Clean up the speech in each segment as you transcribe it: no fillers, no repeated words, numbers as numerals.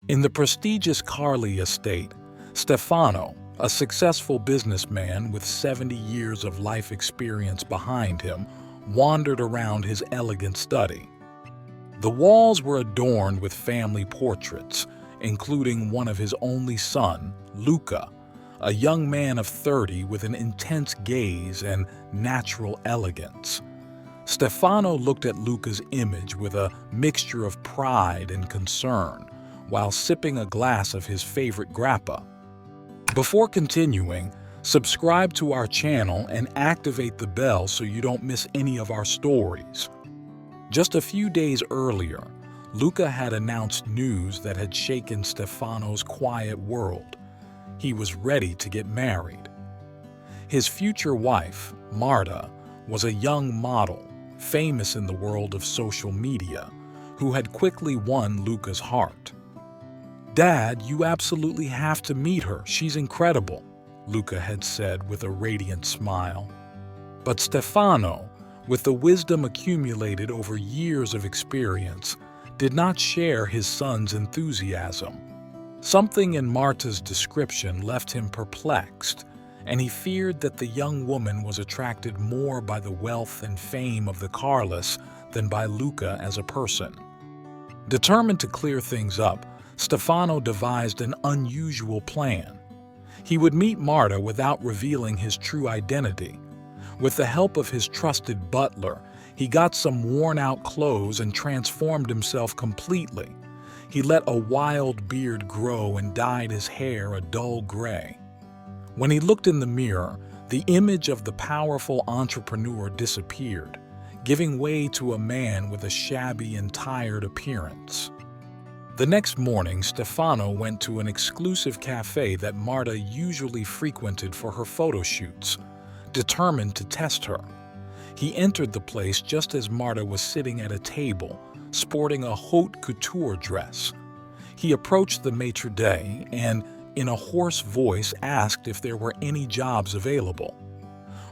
In the prestigious Carli estate, Stefano, a successful businessman with 70 years of life experience behind him, wandered around his elegant study. The walls were adorned with family portraits, including one of his only son, Luca, a young man of 30 with an intense gaze and natural elegance. Stefano looked at Luca's image with a mixture of pride and concern, while sipping a glass of his favorite grappa. Before continuing, subscribe to our channel and activate the bell so you don't miss any of our stories. Just a few days earlier, Luca had announced news that had shaken Stefano's quiet world. He was ready to get married. His future wife, Marta, was a young model, famous in the world of social media, who had quickly won Luca's heart. "Dad, you absolutely have to meet her. She's incredible," Luca had said with a radiant smile. But Stefano, with the wisdom accumulated over years of experience, did not share his son's enthusiasm. Something in Marta's description left him perplexed, and he feared that the young woman was attracted more by the wealth and fame of the Carlis than by Luca as a person. Determined to clear things up, Stefano devised an unusual plan. He would meet Marta without revealing his true identity. With the help of his trusted butler, he got some worn-out clothes and transformed himself completely. He let a wild beard grow and dyed his hair a dull gray. When he looked in the mirror, the image of the powerful entrepreneur disappeared, giving way to a man with a shabby and tired appearance. The next morning, Stefano went to an exclusive cafe that Marta usually frequented for her photo shoots, determined to test her. He entered the place just as Marta was sitting at a table, sporting a haute couture dress. He approached the maitre d' and, in a hoarse voice, asked if there were any jobs available.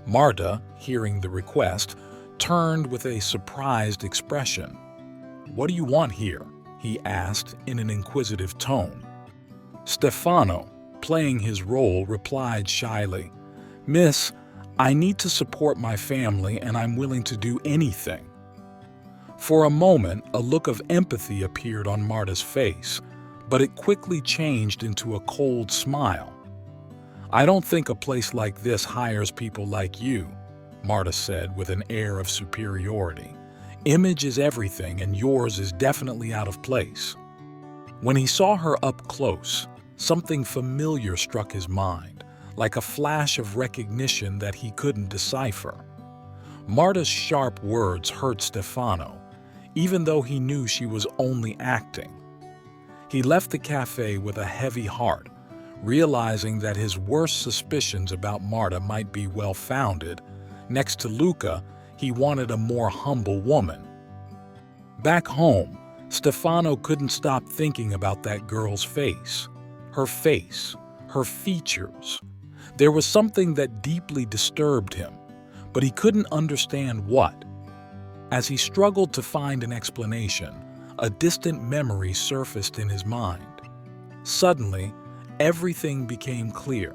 Marta, hearing the request, turned with a surprised expression. "What do you want here?" he asked in an inquisitive tone. Stefano, playing his role, replied shyly, "Miss, I need to support my family and I'm willing to do anything." For a moment, a look of empathy appeared on Marta's face, but it quickly changed into a cold smile. "I don't think a place like this hires people like you," Marta said with an air of superiority. "Image is everything and yours is definitely out of place." When he saw her up close, something familiar struck his mind, like a flash of recognition that he couldn't decipher. Marta's sharp words hurt Stefano, even though he knew she was only acting. He left the cafe with a heavy heart, realizing that his worst suspicions about Marta might be well-founded. Next to Luca, he wanted a more humble woman. Back home, Stefano couldn't stop thinking about that girl's face. Her features. There was something that deeply disturbed him, but he couldn't understand what. As he struggled to find an explanation, a distant memory surfaced in his mind. Suddenly, everything became clear.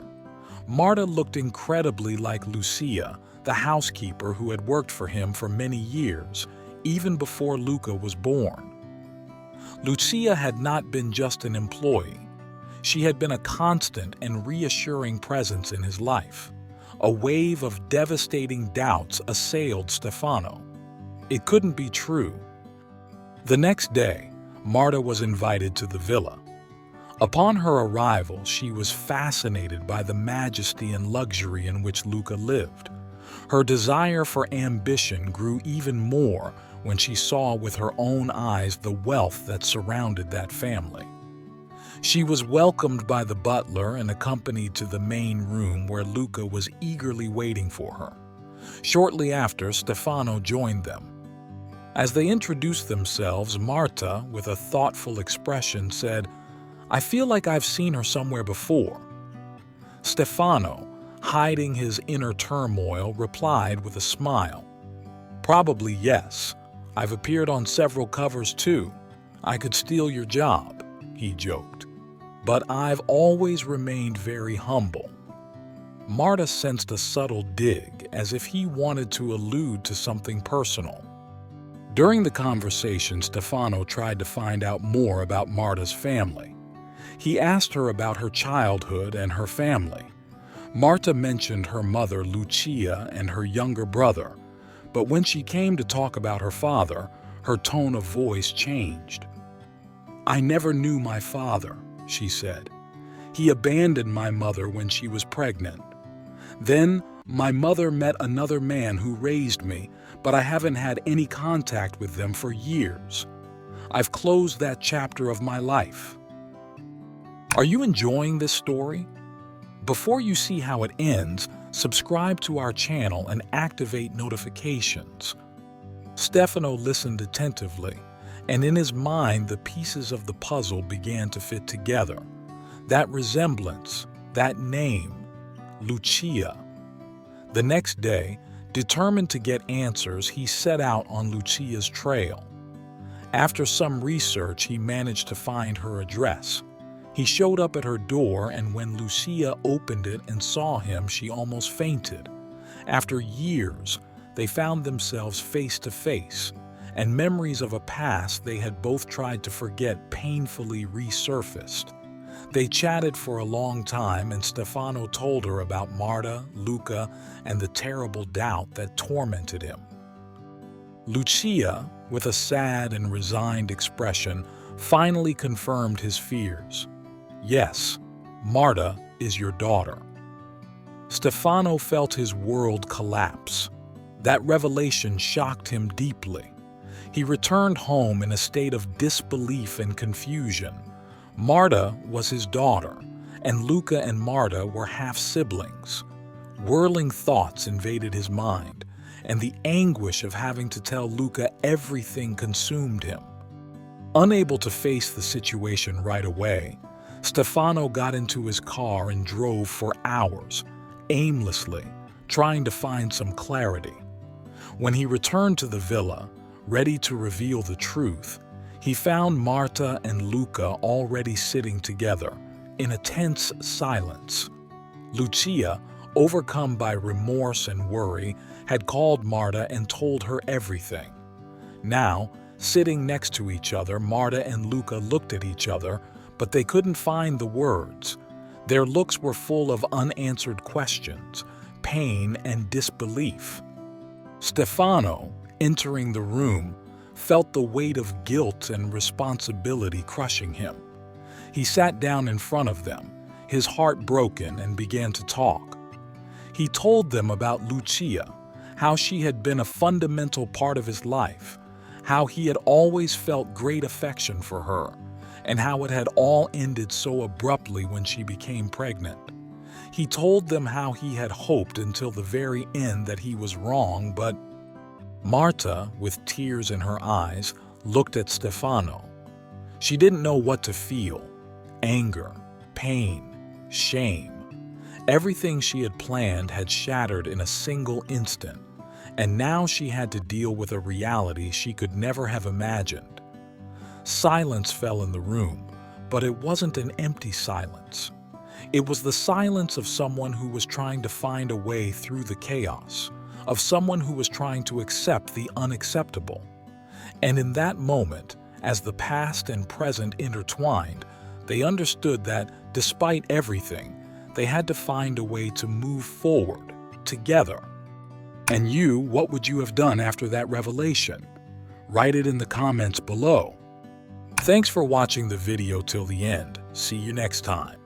Marta looked incredibly like Lucia, the housekeeper who had worked for him for many years, even before Luca was born. Lucia had not been just an employee. She had been a constant and reassuring presence in his life. A wave of devastating doubts assailed Stefano. It couldn't be true. The next day, Marta was invited to the villa. Upon her arrival, she was fascinated by the majesty and luxury in which Luca lived. Her desire for ambition grew even more when she saw with her own eyes the wealth that surrounded that family. She was welcomed by the butler and accompanied to the main room where Luca was eagerly waiting for her. Shortly after, Stefano joined them. As they introduced themselves, Marta, with a thoughtful expression, said, "I feel like I've seen her somewhere before." Stefano, hiding his inner turmoil, replied with a smile, "Probably yes. I've appeared on several covers too. I could steal your job," he joked. "But I've always remained very humble." Marta sensed a subtle dig, as if he wanted to allude to something personal. During the conversation, Stefano tried to find out more about Marta's family. He asked her about her childhood and her family. Marta mentioned her mother, Lucia, and her younger brother, but when she came to talk about her father, her tone of voice changed. "I never knew my father," she said. "He abandoned my mother when she was pregnant. Then, my mother met another man who raised me, but I haven't had any contact with them for years. I've closed that chapter of my life." Are you enjoying this story? Before you see how it ends, subscribe to our channel and activate notifications. Stefano listened attentively, and in his mind the pieces of the puzzle began to fit together. That resemblance, that name, Lucia. The next day, determined to get answers, he set out on Lucia's trail. After some research, he managed to find her address. He showed up at her door, and when Lucia opened it and saw him, she almost fainted. After years, they found themselves face to face, and memories of a past they had both tried to forget painfully resurfaced. They chatted for a long time, and Stefano told her about Marta, Luca, and the terrible doubt that tormented him. Lucia, with a sad and resigned expression, finally confirmed his fears. "Yes, Marta is your daughter." Stefano felt his world collapse. That revelation shocked him deeply. He returned home in a state of disbelief and confusion. Marta was his daughter, and Luca and Marta were half-siblings. Whirling thoughts invaded his mind, and the anguish of having to tell Luca everything consumed him. Unable to face the situation right away, Stefano got into his car and drove for hours, aimlessly, trying to find some clarity. When he returned to the villa, ready to reveal the truth, he found Marta and Luca already sitting together, in a tense silence. Lucia, overcome by remorse and worry, had called Marta and told her everything. Now, sitting next to each other, Marta and Luca looked at each other, but they couldn't find the words. Their looks were full of unanswered questions, pain, and disbelief. Stefano, entering the room, felt the weight of guilt and responsibility crushing him. He sat down in front of them, his heart broken, and began to talk. He told them about Lucia, how she had been a fundamental part of his life, how he had always felt great affection for her, and how it had all ended so abruptly when she became pregnant. He told them how he had hoped until the very end that he was wrong, but Marta, with tears in her eyes, looked at Stefano. She didn't know what to feel: anger, pain, shame. Everything she had planned had shattered in a single instant, and now she had to deal with a reality she could never have imagined. Silence fell in the room, but it wasn't an empty silence. It was the silence of someone who was trying to find a way through the chaos, of someone who was trying to accept the unacceptable. And in that moment, as the past and present intertwined, they understood that, despite everything, they had to find a way to move forward, together. And you, what would you have done after that revelation? Write it in the comments below. Thanks for watching the video till the end. See you next time.